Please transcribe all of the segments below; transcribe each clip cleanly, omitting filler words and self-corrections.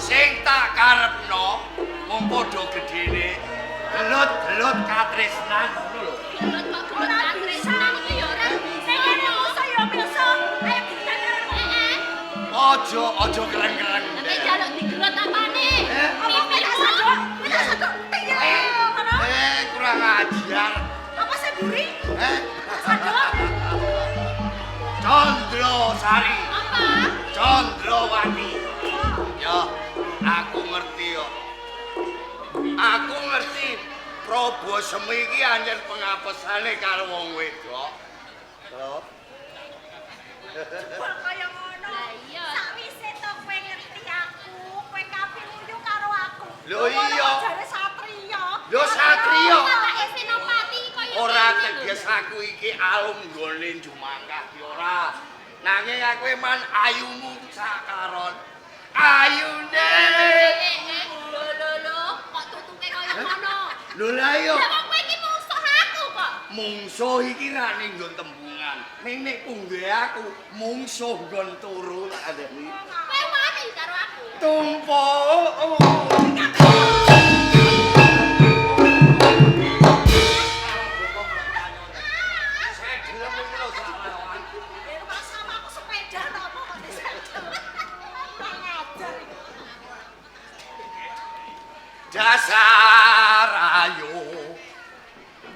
Sing tak karepno mung padha gedhe tresnan ngono lho. Ora tresnan iki ya ora. Nek ngene musuh ya musuh. Ayo kita Ojo keren-keren. nek jaluk digerot apane? Mimpi Wis sadok penting ya ngono. Kurang ajar. Apa sih buri? Sadok. Candrosari. Apa? Candrawati. Ya, aku ngerti yo. Aku ngerti Prabu Semi iki anjen pengapesane karo wong wedok. Lho. Kok kaya ngono? Lah iya. Sakwise to kowe ngerti aku, kowe kapilunjuk karo aku. Lho iya. Jare satriya. Lho satriya. Awake senopati kaya Ora teges aku iki alum nggone Jumangkah ki ora. Nanging aku eman ayumu sakaron. Ayune. Lho, kok tutuke kaya ngono? Lho la iya. Lah wong kowe iki musuh aku kok. Mungsuh iki ra ning nggon tembungan. Ning nek pungge aku mungsuh nggon turu tak andeni. Kowe wani karo aku. Tumpuk.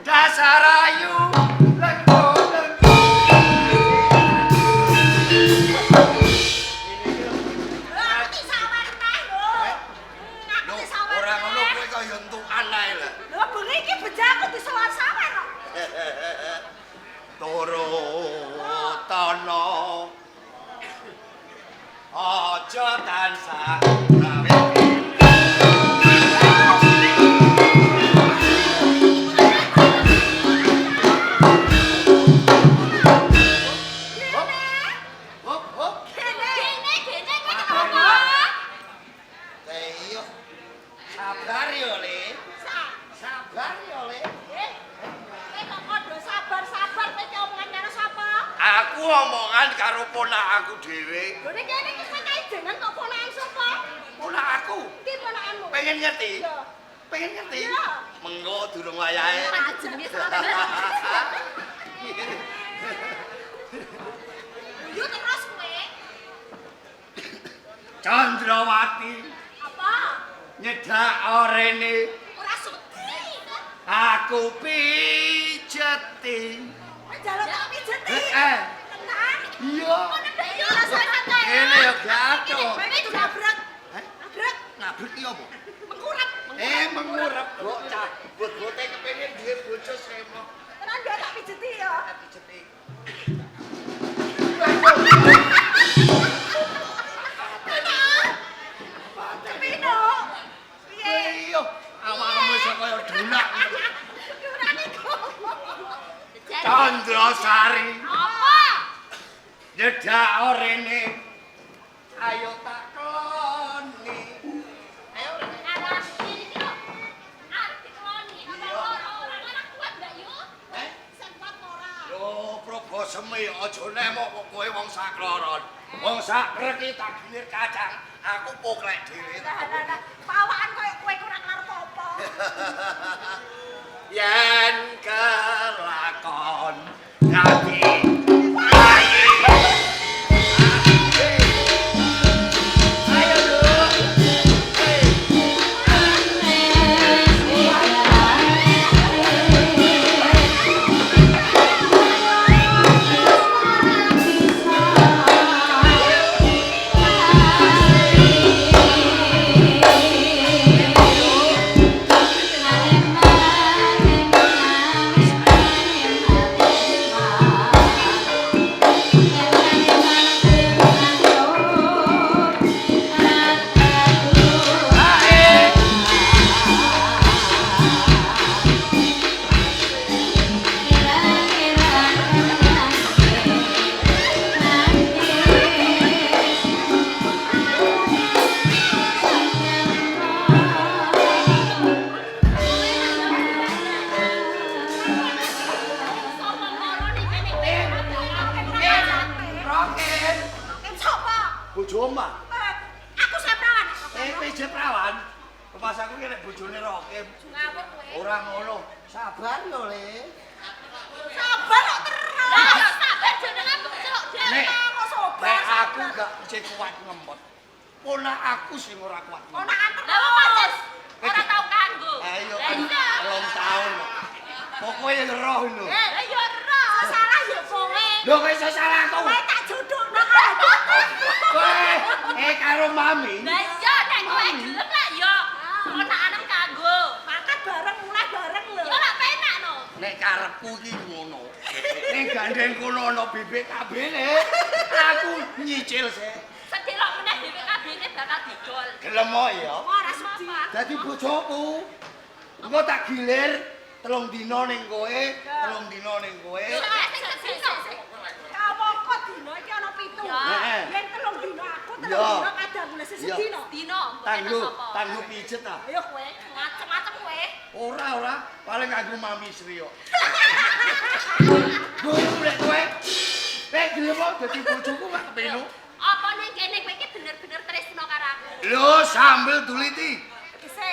Dasar ayu lego-lego. Ngerti sawer neh lho. Ngerti sawer. Ora ngono kowe kaya entukan ae lho. Lho bengi iki bejaku disowan sawer kok. Turutana aja tansah gawe omongan karo ponak aku dhewe. Lho nek kene iki kowe kaidenan kok ponakan sapa? Ponak aku. Ki ponakanmu? Pengen ngerti? Iya. Pengen ngerti? Iya. Mengko durung wayahe. Jenenge sapa? Yo terus kowe. Candrawati Apa? nyedak orene Ora sudi. aku pijeti. Njaluk tak pijeti. Tenang. Iya. Iya rasane kae. Kene yo gato. Kowe itu nabrak. Heh? Nabrak. Nabrak iki opo? Mengkurap. Mengurep bocah. Bot-bote kepengin duwe bojo semok. Tenan yo tak pijeti ya. Pijeti. Kepino. Piye? Iya, awakmu iso kaya dunak. Durane kok. Candrosari Apa? nyedak orene. Ayo tak keloni. Ayo arah iki lho. Arep dikeloni. Apa ora anak kuat ndak yo? Sempat ora. Lho, Prabu Semi aja nemok kok kowe wong sakloron. Wong sakrek iki tak gilir kacang, aku poklek dhewe. Nah, pawakan koyo kowe ora ngarep apa. Yen kelakon dadi Mas aku ki nek bojone Rokim. Ngawur kowe. Ora ngono. Sabar yo, Le. Sabar kok terus. Lah ya sabar jenengan celok Nek kok sabar. nek aku gak isih kuat ngempet. Ponak aku sing ora kuat. Ponakan terus. Lah pancen ora tau kanggo. Ayo Lah kan iya. 3 tahun. Pokoke roh lho. Lah ya ora. Salah ya kowe. Lho kowe iso salah kok. Kowe tak jodohno karo Kowe karo mami. Lah iya nek kowe gelem lah ya. Ponakanem kanggo. Makan bareng mulai bareng lho. Ya lak penak no. Nek karepku iki ngono. Ning gandeng kono ana BPKB le. Aku nyicil sik. Sedelok meneh BPKB-ne bakal didol. Gelem kok ya. Ora sempat. Dadi bojoku. Engko tak gilir 3 dina ning kowe, 3 dina ning kowe. Kawoko dino iki ana 7. Heeh. Yen 3 dino aku 3 Ya. dino kadang mulai sesedino. Dino. Tanggo pijet ta. Ayo kowe, macem-macem kowe. Ora, paling kanggo mami Sri kok. Guru lek kowe. Nek gelem kok dadi bojoku gak kepenu. Apa ning kene kowe iki bener-bener tresno karo aku? Lho, sambil tuliti. Kese.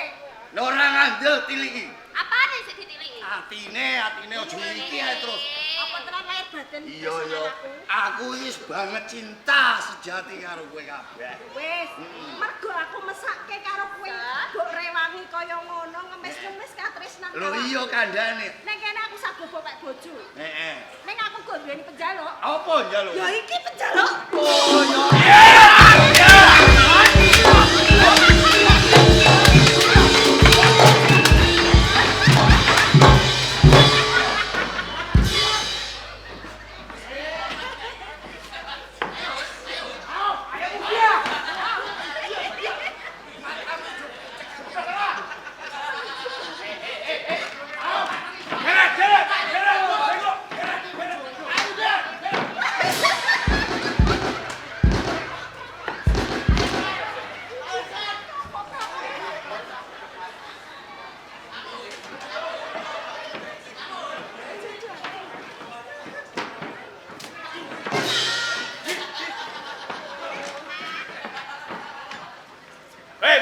Lho ora ngandel tiliki. Apane sing ditiliki? Atine aja iki ae terus. Apa tenan lahir batin? Iya ya. Aku wis banget cinta sejati karo kowe kabeh. Wis, mergo aku mesake karo kowe. Mbok rewangi kaya ngono, ngemis-ngemis katresnan. Lho iya kandhane. Nek kene aku sagopo pak bojo. Heeh. Ning aku go duweni penjaluk. Apa njaluk? Ya iki penjaluk. Oh ya.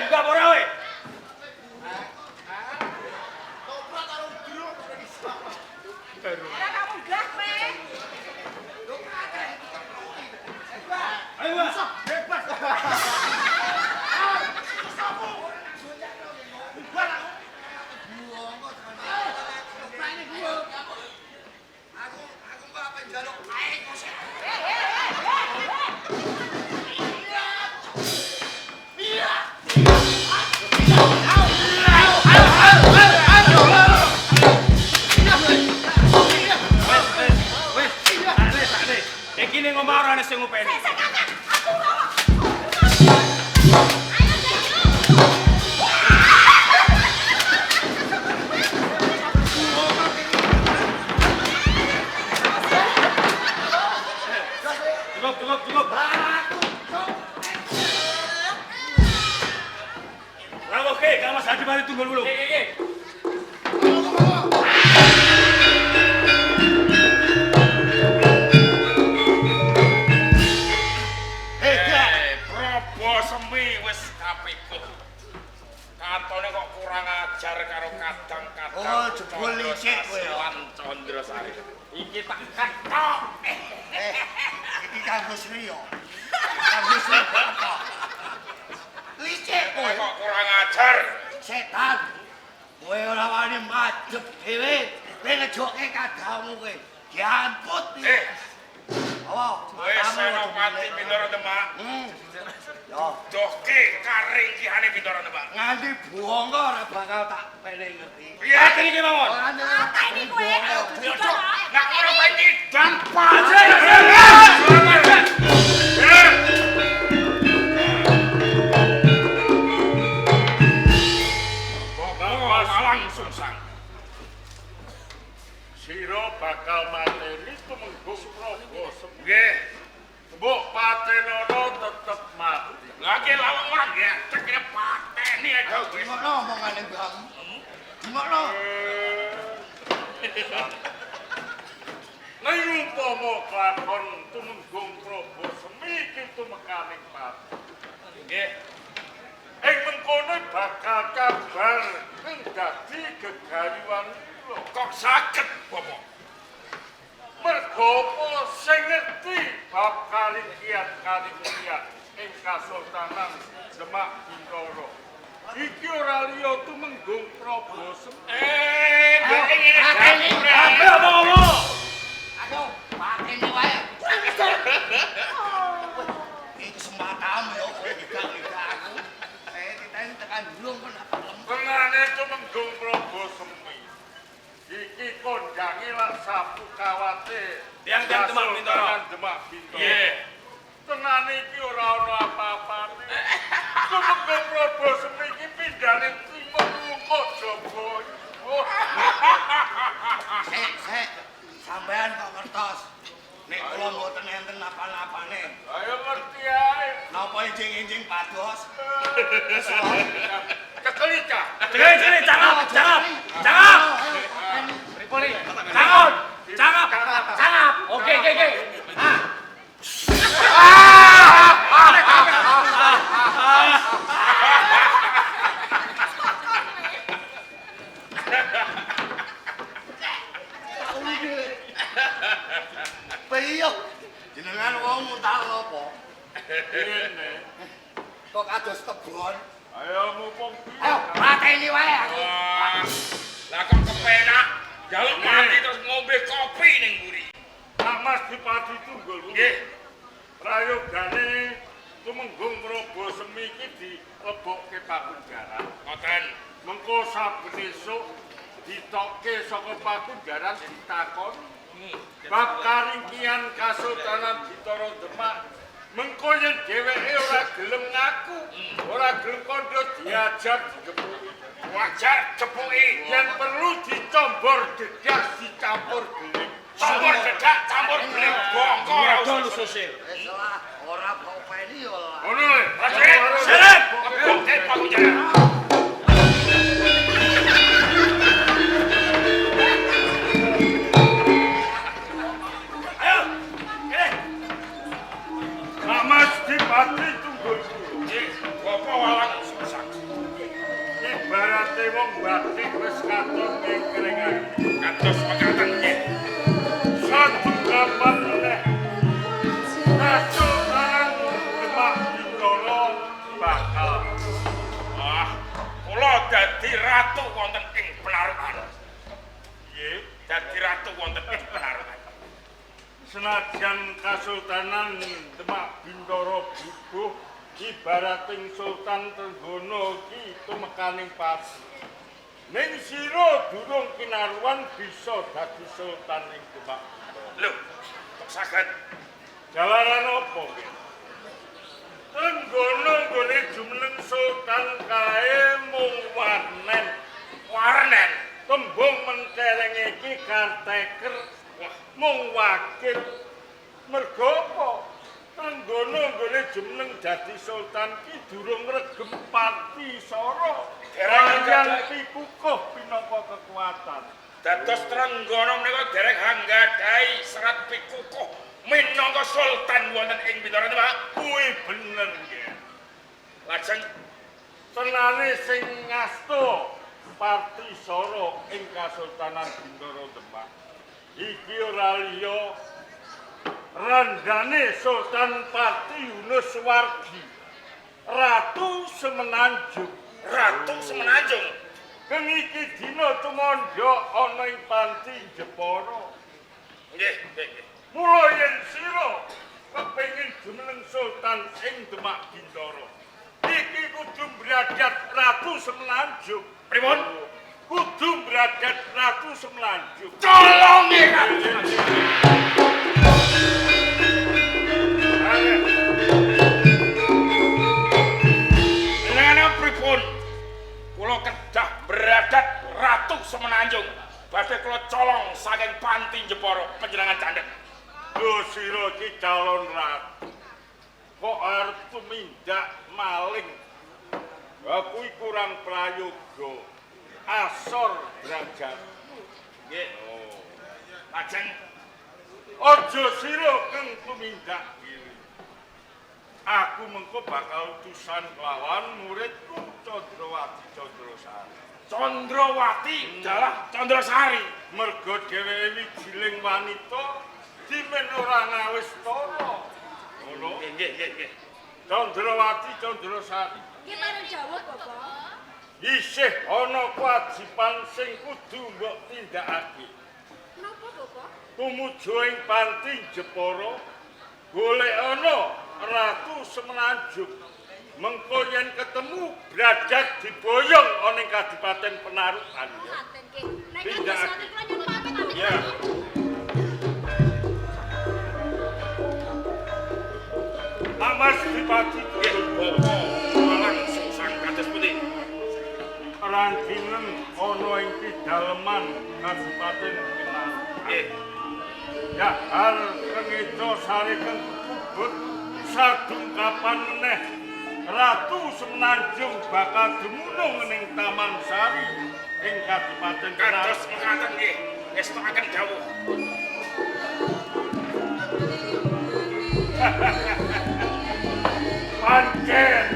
Buka apa ora we? Ora kamu gah kowe. Ayo Mas, bebas. Aku gak apa njaluk ae kok sik. Iki ning omah ora ana sing ngopeni. Cukup. Bravo, oke, kamu Mas Hadi mari tunggu dulu. Probo semi wis kapikuh. Katone kok kurang ajar karo kadang-kadang. Oh, jebul licik kowe ya. Lan Candrasari. Iki tak ketok. Iki kanggo Sri yo. Kanggo Sri kok. Licik kowe. Kok kurang ajar. Setan. Kowe ora wani majeb dhewe. Kowe ngejokke kadangmu kowe. Diamput iki. Oh, Wis Senopati Bintara Demak. Yo, Doke karingkihane Bintara Demak. nganti buangga ora bakal tak pene ngerti. Piye iki mawon? Apa ini kowe? Nak ora pati dampak. Langsung sang. Sira bakal mateni tumenggung Prabu Semih. Nggih. Mbok patenono tetep mati. Lagi lawang ora ngecek ya pateni aja wis. Ngono omongane Bang. Ngono. Nek umpama klakon tumenggung Prabu Semih iki tumekaning pati. Nggih. ing mengkono bakal kabar ing dadi gegayuhan kula. Kok saged, Bapak? Mergo apa sing ngerti bab karingkian ing Kasultanan Demak Bintoro. Iki ora liya tumenggung Prabu Semih. Apa ngomong? Aduh, pateni wae. Iki kesempatan yo kowe gak aku. Diteni tekan durung kon apa lem. Tenane tumenggung Prabu Semih. Iki kondange lan sapu kawate Tiang-tiang Demak Bintoro. Demak Bintoro. Nggih. Tenane iki ora ana apa-apane. Tumenggung Prabu Semih iki pindhane timur kok jaba. Sek, sampean kok ngertos. Nek kula mboten enten napa-napane. Ayo ngerti ae. Napa enjing-enjing pados? Kekelika. Cekeli, cangap. Pripun iki? Cangap. Oke. Ah. Piye? Jenengan wong mutal apa? Ngene. Kok kados kebon? Ayo mumpung Ayo, pateni wae aku. Lah kok kepenak jaluk mati terus ngombe kopi ning mburi. Pak Mas Dipati Tunggul. Nggih. Prayogane tumenggung Prabu Semih iki dilebokke pakunjaran. Ngoten. Mengko saben esuk ditokke saka pakunjaran ditakon bab karingkian Kasultanan Bintoro Demak. Mengko yen dheweke ora gelem ngaku, ora gelem kandha diajar digepuki. Wajar cepuki. Yen perlu dicombor dedas dicampur geling. Campur dedak, campur beling bongko ora usah Wis lah, ora kopeni yo lah. Ngono lho. Seret. Oke, pakunjaran. Pak Mas Dipati Tunggul. Nggih, Bapak walang sesak. Ibarate wong batik wis katon ing keringan. Kados mekaten nggih. Satu kapan meneh Kasultanan Demak Bintoro bakal Kula dadi ratu wonten ing Penarukan. nggih Dadi ratu wonten ing Penarukan. senajan Kasultanan Demak Bintoro bubuh ibarating Sultan Trenggono iki tumekaning pati. Ning sira durung kinaruan bisa dadi sultan ing Demak. Lho, kok saged Jalaran apa? Trenggono nggone jumeneng sultan kae mung warnen. Tembung mentereng iki kanteker mung wakil. Mergo apa? Trenggono nggone jumeneng dadi sultan ki durung regem pati sara. Dereng pikukuh pinangka kekuatan. dados Trenggono menika dereng anggadhahi serat pikukuh minangka sultan wonten ing Bintoro Demak. Kuwi bener nggih. Lajeng Tenane sing ngasto Parti Soro ing Kasultanan Bintoro Demak. Iki ora liya randane Sultan Parti Yunus Wargi, Ratu Semenanjung. Ratu Semenanjung. Keng iki dina tumandha ana ing Panti Jepara. Nggih. Mula yen sira kepengin jumeneng sultan ing Demak Bintoro, iki kudu bradat Ratu Semenanjung. Pripun? Kudu bradat Ratu Semenanjung. Colonge Ratu. Nana pripun? Kula kedah bradat Ratu Semenanjung. Badhe kula colong saking Panti Jepara panjenengan candhek. Lho sira iki calon ratu. Kok arep tumindak maling. Lah kuwi kurang prayoga. Asor derajatmu. Nggih. Lajeng Aja sira kang tumindak diri. Aku mengko bakal utusan kelawan muridku Candrawati Candrasari. Candrawati dalah Candrasari. Mergo dheweke wijiling wanita dimen ora ngawis tana. Ngono. Nggih. Candrawati Candrasari. Nggih pareng dawuh, Bapak. Isih ana kewajiban sing kudu mbok tindakake. Napa, Bapak? Tumuju ing Panti Jepara golekana Ratu Semenanjung. Mengko yen ketemu Bradat diboyong ana ing Kadipaten Penarukan. Ngaten nggih. Nek Tindakake. ngantos kula nyuwun pamit. Ya. Amas Dipati Jepara Langsung sang kados putih. rangkinen ana ing pidaleman Kadipaten Penarukan. Nggih. Ya hal kengeco sari kang kubut sadungkapan meneh Ratu Semenanjung bakal dumunung ning Taman Sari ing Kadipaten Kados Penarukan. mekaten nggih. Estokaken dawuh. Pancen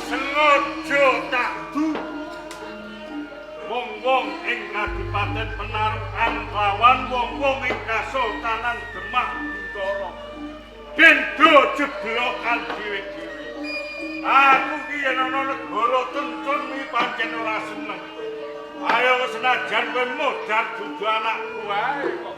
sengaja tak du wong-wong ing Kadipaten Penarukan lawan wong-wong ing Kasultanan Demak Bintoro bendo jeblokan dhewe-dhewe. Aku ki yen ana negara tuntun iki pancen ora seneng. Ayo senajan kowe modar dudu anakku wae kok.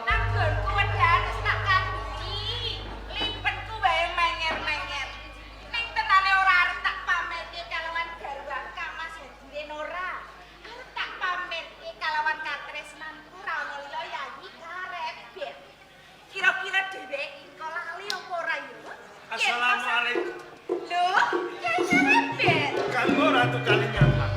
Anggonku wedhan wis tak kandhuti. Limpenku wae menger-menger. Ning tenane ora arep tak pamerke kalawan garwan Kamas Hadire ora. Arep tak pamerke kalawan katresnanku ra ono liya Yayi Karebet. Kira-kira dheweke engko lali apa ora ya? Assalamualaikum. Lho, Yayi Karebet. Kanggo Ratu Kalinyamat.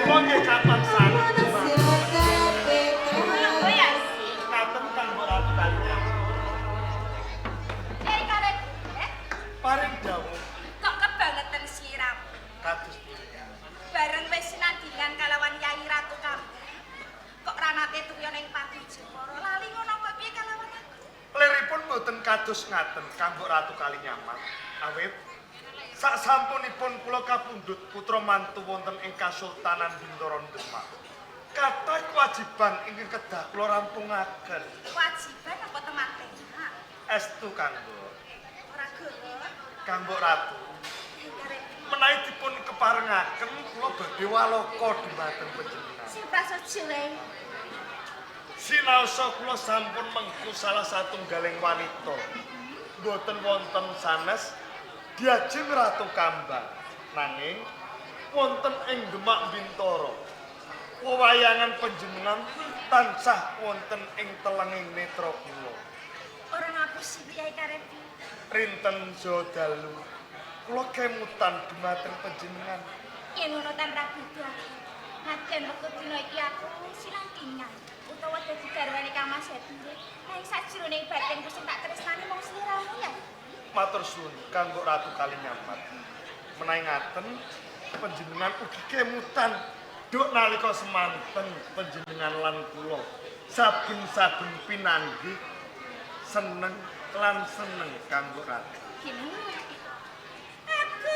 Monggo kapan sanget katen kanggo Ratu Kalinyamat. Paring dawuh Kok kebangetan siram? kados punika. Bareng wis sinandingan kalawan Yayi Ratu Kambang. Kok ranate tuya ning Panti Jepara lali ngono kok piye kalawan aku? Liripun boten kados ngaten kanggo Ratu Kalinyamat. Awit sak sampunipun kula kapundhut putra mantu wonten ing Kasultanan Bintoro Demak. Kathah kewajiban ingkang kedah kula rampungaken. Kewajiban apa temate? Estu kanggo Ora goro. kanggo Ratu. Karep Menawi dipun keparengaken kula badhe waloka dhumateng panjenengan. sing prasaja wae. Sinaosa kula sampun mengku salah satunggaling wanita. Boten wonten sanes diajeng Ratu Kambang. Nanging wonten ing Demak Bintoro. Wewayangan panjenengan tansah wonten ing telenging netra kula. Ora ngapus Yayi Karep. Rinten Jodalu kula kemutan dhumateng panjenengan. Yen ngono tan ra butuh aku. Najan wektu dina iki aku sinangkingan utawa dadi garwane Kamas Hadire. Nang sajroning batinku sing tak tresnani mung sliramu ya. Matur suwun kanggo Ratu Kalinyamat. Menawi ngaten panjenengan ugi kemutan duk nalika semanten panjenengan lan kula saben-saben pinanggih seneng lan seneng kanggo Ratu. Gini. Aku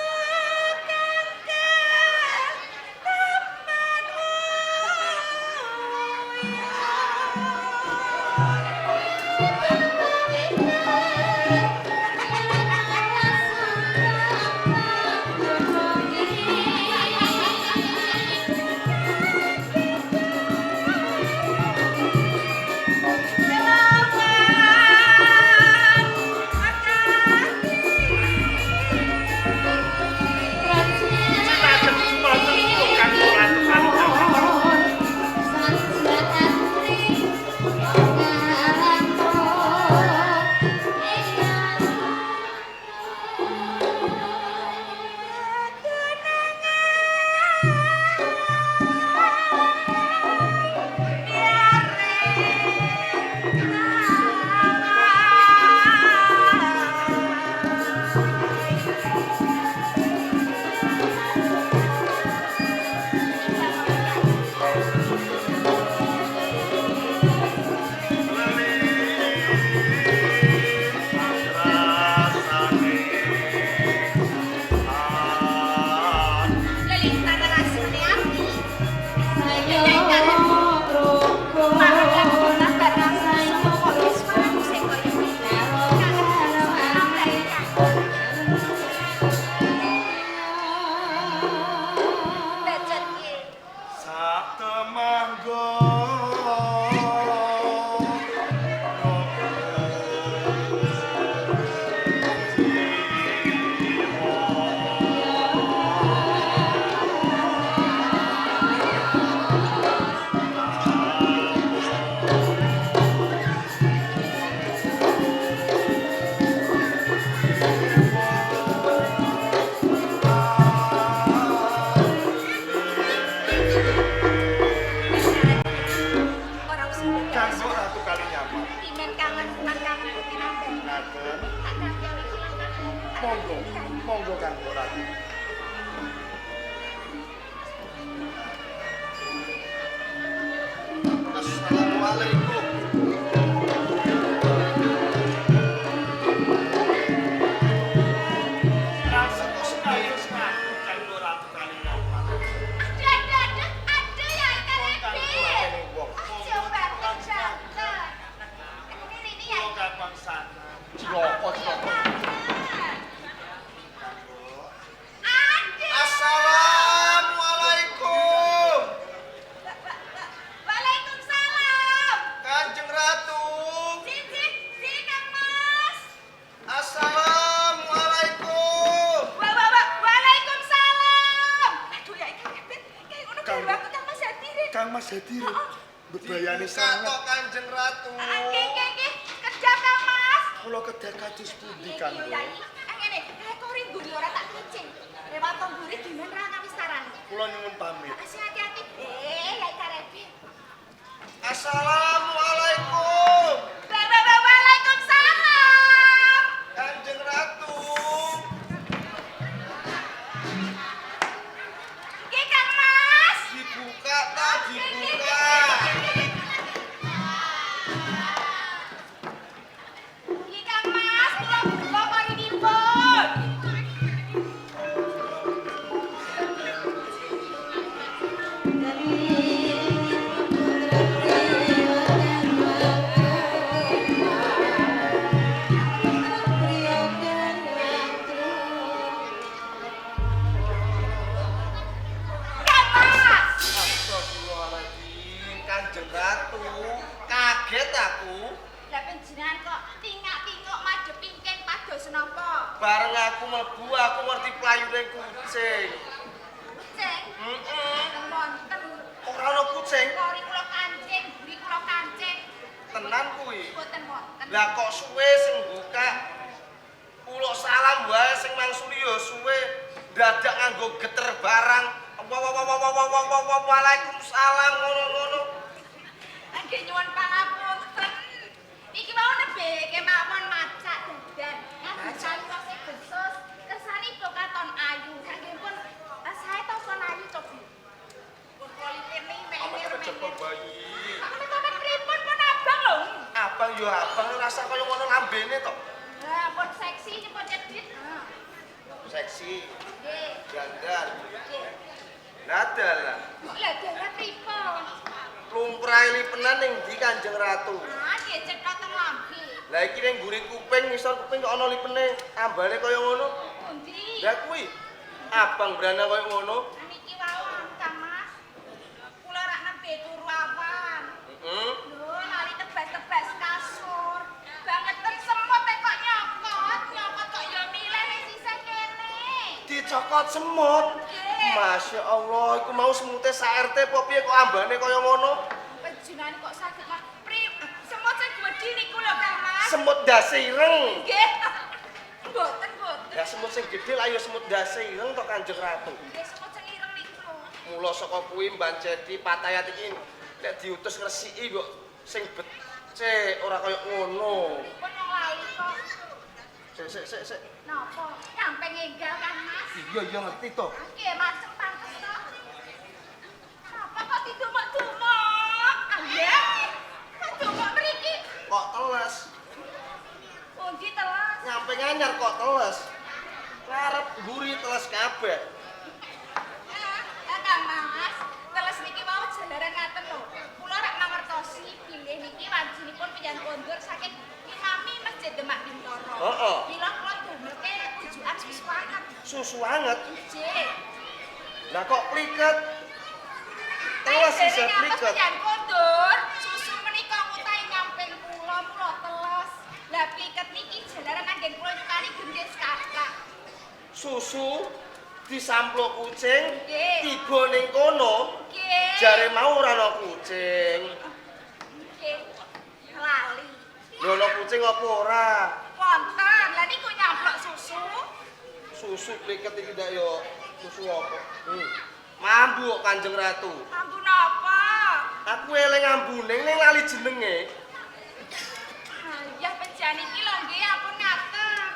Monggo Kanggo Ratu. Assalamualaikum. Mas Hadiri bebayani sangat Kanjeng Ratu. Nggih, kerja Kang Mas. Kula kedah kados pundi Kang? Ngene, kok rindu ora tak kucing. Lewat tongguri dimen ra kawistaran. Kula nyuwun pamit. Sing hati-hati. Ya karepe. Assalamualaikum. Waalaikumsalam. Kanjeng Ratu. Nggih Kang Mas. Dibuka tak dibuka. Nggih Kang Mas, kula buka korinipun. Astagfirullahaladzim, Kanjeng Ratu. Kaget aku. Lah panjenengan kok tingak-tingok madhep pingking pados napa? Bareng aku mlebu aku ngerti playune kucing. Kucing. Wonten. Ora ana kucing. Kori kula kancing, buri kula kancing. Tenan kuwi. Boten wonten. Lah kok suwe sing buka. Uluk salam wae sing mangsuli ya suwe dadak nganggo geter barang. Waalaikumsalam ngono-ngono. Nggih nyuwun pangapunten. Iki mau nebe kemawon macak dadan. Ngabisan kok sing besus. Kersanipun katon ayu. Sampun sae to kon ayu to Bu. Pun kulitene menger-menger. bayi. Sampeyan pripun pun abang lho. Abang yo abang rasa kaya ngono lambene to. Lah pun seksi nyepot cedhit. Seksi, Nggih. dandan. Nggih. Dadal. Kok lah dalah pripun? Lumrahe lipenan ning ndi Kanjeng Ratu? Nggih cetha teng lambe. Lah iki ning mburi kuping ngisor kuping kok ana lipene ambane kaya ngono. Pundi? Lah kuwi abang brana kaya ngono. Niki wawon Kang Mas. Kula rak nembe turu awan. Heeh. Lho, lali tebas-tebas kasur. Bangetan semut kok nyokot kok ya milih ning sisih kene. Dicokot semut. Nggih. Masya Allah, iku mau semute sak RT apa piye kok ambane kaya ngono? Panjenengan kok saged Mas? Semut sing gedhi niku lho Kang Mas. Semut dase ireng. Nggih. Mboten. Ya semut sing gedhe lah ya semut dase ireng to Kanjeng Ratu. Nggih semut sing ireng niku lho. Mula saka kuwi Mbak Cedi Patayat iki nek diutus ngresiki kok sing becik ora kaya ngono. Pun wong lali kok. Sik. Napa? Sampe ngenggal Kang Mas. Iya ngerti to. Nggih, macem pantes to. Napa kok didumek-dumek? Nggih. Kok dumek mriki? Kok teles? Pundi teles? Nyampe nganyar kok teles. Ngarep mburi teles kabeh. Kang Mas, teles niki mau jalaran susu anget. Jih. Lah kok pliket? Teles isih pliket. Yang kondur, susu menika utahe nyamping kula teles. Lah pliket niki jalaran anggen kula nyukani gendhes kakak. Susu disampluk kucing, Nggih. tiba ning kono. Nggih. Jare mau ora ana kucing. Nggih. Lali. Lho ana kucing apa ora? Wonten, lah niku nyamplok susu. Susu pliket iki ndak yo susu apa? Mambu kok Kanjeng Ratu. Mampu napa? Aku eling ambune ning lali jenenge. Ya penjani iki lho nggih ampun ngaten.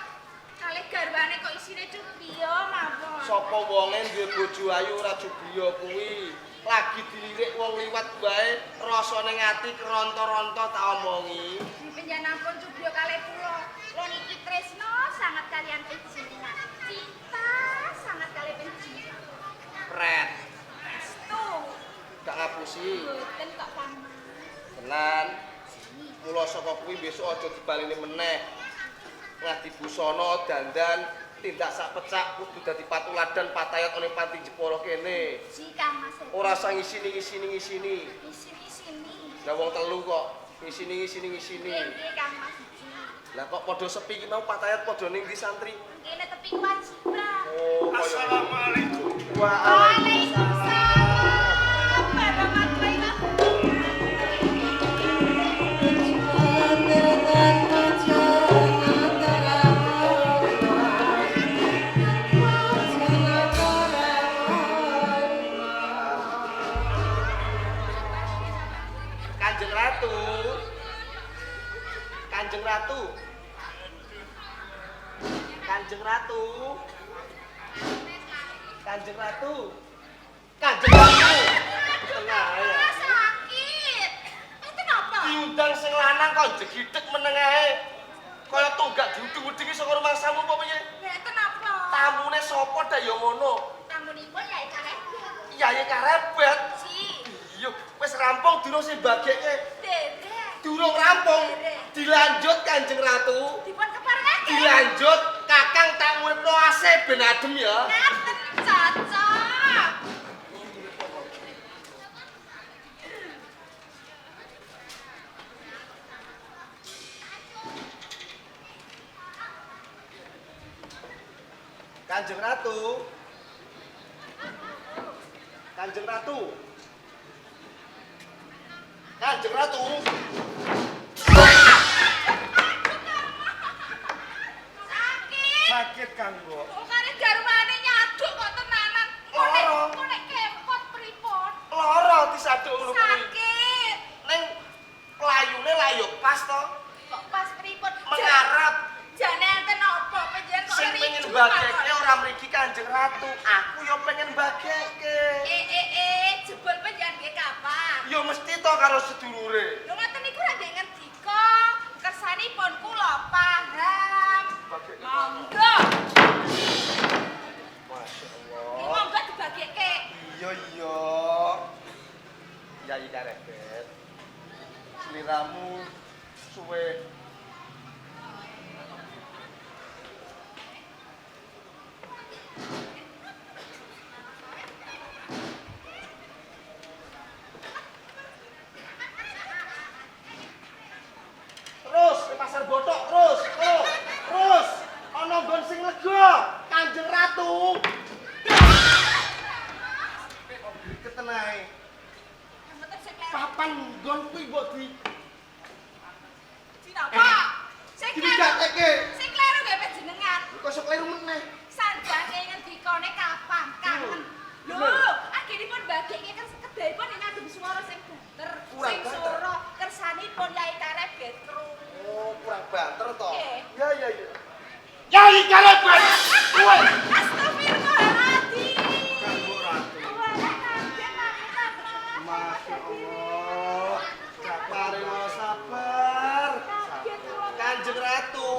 Kalih garwane kok isine cubiyo mawon. Sapa wonge duwe bojo ayu ora cubiya kuwi. Lagi dilirik wong liwat wae rasane ngati keronto-ronto tak omongi. Penjenengan cubiyo kalih kula. Lho niki tresno sangat kalian panjenengan. Cinta sangat kalian panjenengan. Pret, Tuh, gak ngapusi. boten kok paman. Tenan. Mula saka kuwi besok aja dibaleni meneh. Ngadi busana dandan tindak sak pecak kudu dadi patuladan patayat ning panti Jepara kene. Jika Mas. Ora sang ngisini. Sini. Lah wong telu kok ngisini. Nggih Kang Mas. Lah kok padha sepi ki mau patayat padha ning ndi santri? Kene tepi kewajiban. Oh, Assalamualaikum. Waalaikumsalam warahmatullahi wabarakatuh. Kanjeng Ratu. Kanjeng Ratu. Kanjeng Ratu. Kanjeng Ratu. Kanjeng Ratu. Tengah ya. Sakit. Itu napa? Diundang sing lanang kok jegidhek meneng ae. Kaya tunggak diudung-udungi saka rumah samu apa piye? Mboten napa? Tamune sapa ta ya ngono? Tamunipun ya kalih. Yayi karebet. Si. Iya, wis rampung durung sing bagekke. Derek. Durung rampung. Dilanjut Kanjeng Ratu. Dipun keparengake. Dilanjut Kakang tak uripno AC ben adem ya. Ngaten cocok. Kanjeng Ratu. Kanjeng Ratu. Kanjeng Ratu. Sakit. Sakit Kang Mbok. Bukane garwane nyaduk kok tenanan. Loro. Kok nek kempot pripun? Lara disaduk ngono kuwi. Sakit. Ning playune lah yo pas to. Kok pas pripun? Mengarep. Jane enten opo penjen kok Sing ricu pengen mawon? bageke ora mriki Kanjeng Ratu. Aku yo pengen bageke. Jebul penjen nggih kapan? Yo mesti to karo sedulure. Lho ngoten niku ra nggih ngendika. Kersanipun kula paham. Monggo. Masya Iki Allah. monggo dibageke. Iya. Yayi karebet. Sliramu suwe. Terus ke pasar botok terus. Ana nggon sing lega, Kanjeng Ratu. Ketenae. Mboten sing kleru. Papan nggon kuwi mbok Dinapa? Sing kleru. digateke. Sing kleru nggih panjenengan. Kok sok kleru meneh. Sanjane ngendikane kapan? Kangen. Lho, Bener. akhiripun bageke kedahipun ing ngadem swara sing banter. Kurang Sing banter. sura kersanipun Yai Karebet krungu. Oh, kurang banter to. Nggih. Ya. Yai Karebet. Kowe Astagfirullahaladzim. Kang Mbok Ratu. Masya Allah. Gak paringo sabar. Kanjeng Ratu.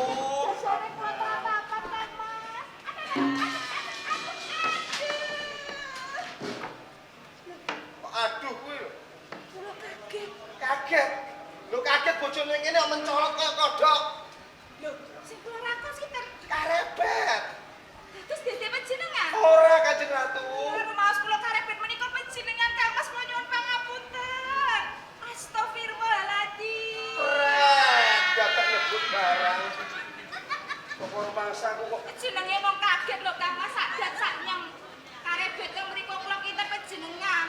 Aduh kuwi lho. Kaget. Lho kaget bojone ngene kok mencolot kaya kodhok. Lho, sing kula rakos iki Karebet. Kados dede panjenengan. Ora Kanjeng Ratu. Rumaos kula karepin menika panjenengan Kang Mas kula nyuwun pangapunten. Astagfirullahaladzim. Ora, dadak nyebut barang. Kok rumangsaku kok Jenenge wong kaget lho Kang Mas sadat saknyang. Karepet teng mriku kula kinten panjenengan.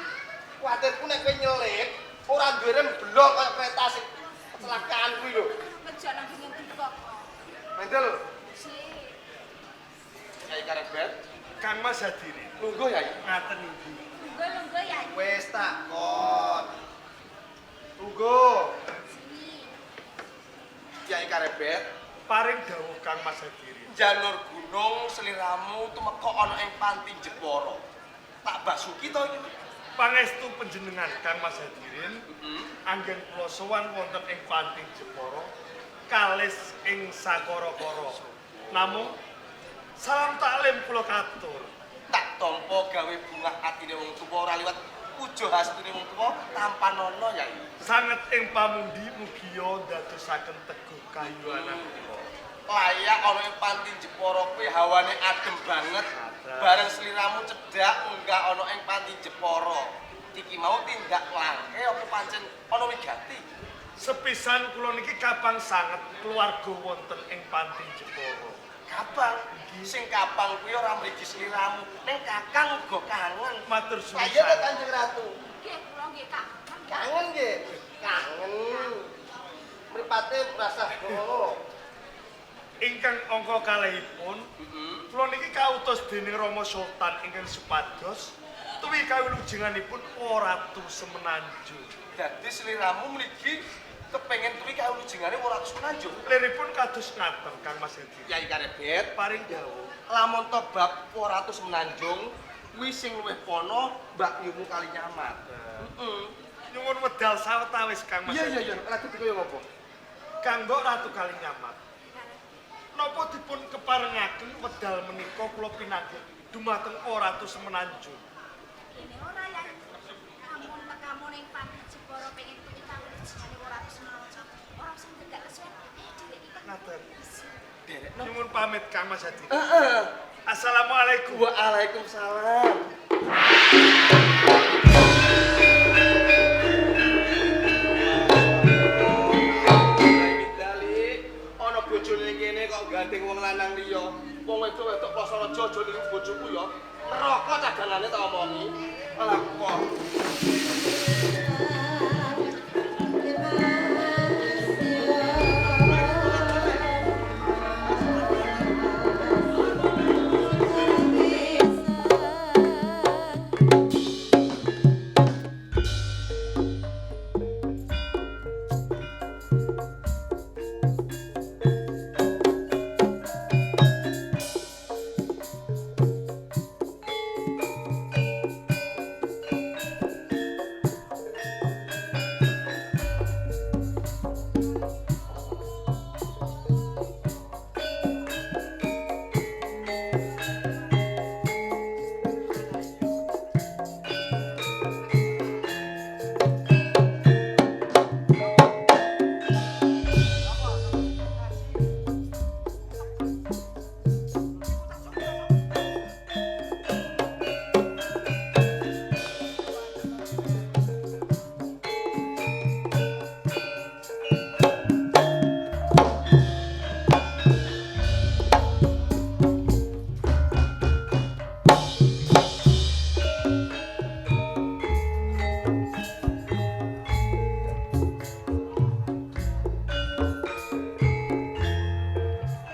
kuwatirku nek kowe nyelip ora duwe rem blok kaya kereta sing kecelakaan kuwi lho. Kerja nang ngene iki kok. Mendel, Sik. Kyai Karebet, Kang Mas hadirin. lungguh ya. Ngaten iki. Lungguh ya. Wis takon. Lungguh. Sini. Kyai Karebet, Paring dawuh Kang Mas hadirin. janur gunung seliramu tumeka ana ing Panti Jepara. Tak basuki to iki. Pangestu panjenengan Kang Mas hadirin. Anggen kula sowan wonten ing Panti Jepara kalis ing sakara-kara. Namung salam taklim kula katur. Tak tampa gawe bungah atine wong tuwa ora liwat puja hastune wong tuwa tanpa nono ya. Sanget ing pamundi mugia dadosaken teguh kayuanan kula. Layak ana ing Panti Jepara kuwi hawane adem banget. Bareng sliramu cedhak munggah ana ing Panti Jepara. Iki mau tindak langke apa pancen ana wigati? Sepisan kula niki kapang sanget keluarga wonten ing Panti Jepara. Kapang, sing kapang kuwi ora mrigi sliramu, ning Kakang uga kangen. Matur suwun. Kaya to Kanjeng Ratu. Nggih, kula nggih Kak. Kangen nggih. Kangen. Mripate rasa ngono. Ingkang angka kalihipun, kula niki kautus dening Rama Sultan ingkang supados tuwi kawilujenganipun Ratu Semenanjung. Dadi sliramu mrigi kepengin tuwi kaulujengane ora Semenanjung. Liripun kados ngaten Kang Mas Hedi. Kyai Karebet, Paring dawuh. lamun to bab Ratu Semenanjung kuwi sing luwih pono Mbak Yumu Kalinyamat. Heeh. Nyuwun wedal sawetawis Kang Mas. Iya, lagi dikoyo ngopo? Kanggo Ratu Kalinyamat. Napa dipun keparengaken wedal menika kula pinanggih dumateng Ratu Semenanjung. Ini ora ya. Amun tekamu ning Panti Jepara pengen tuwi kawilujengan ora semangat. Ora usah tegak kesuwen. Dhewe iki kan Ngaten. Derek Nyuwun pamit Kang Mas Hedi. Heeh. Assalamualaikum. Waalaikumsalam.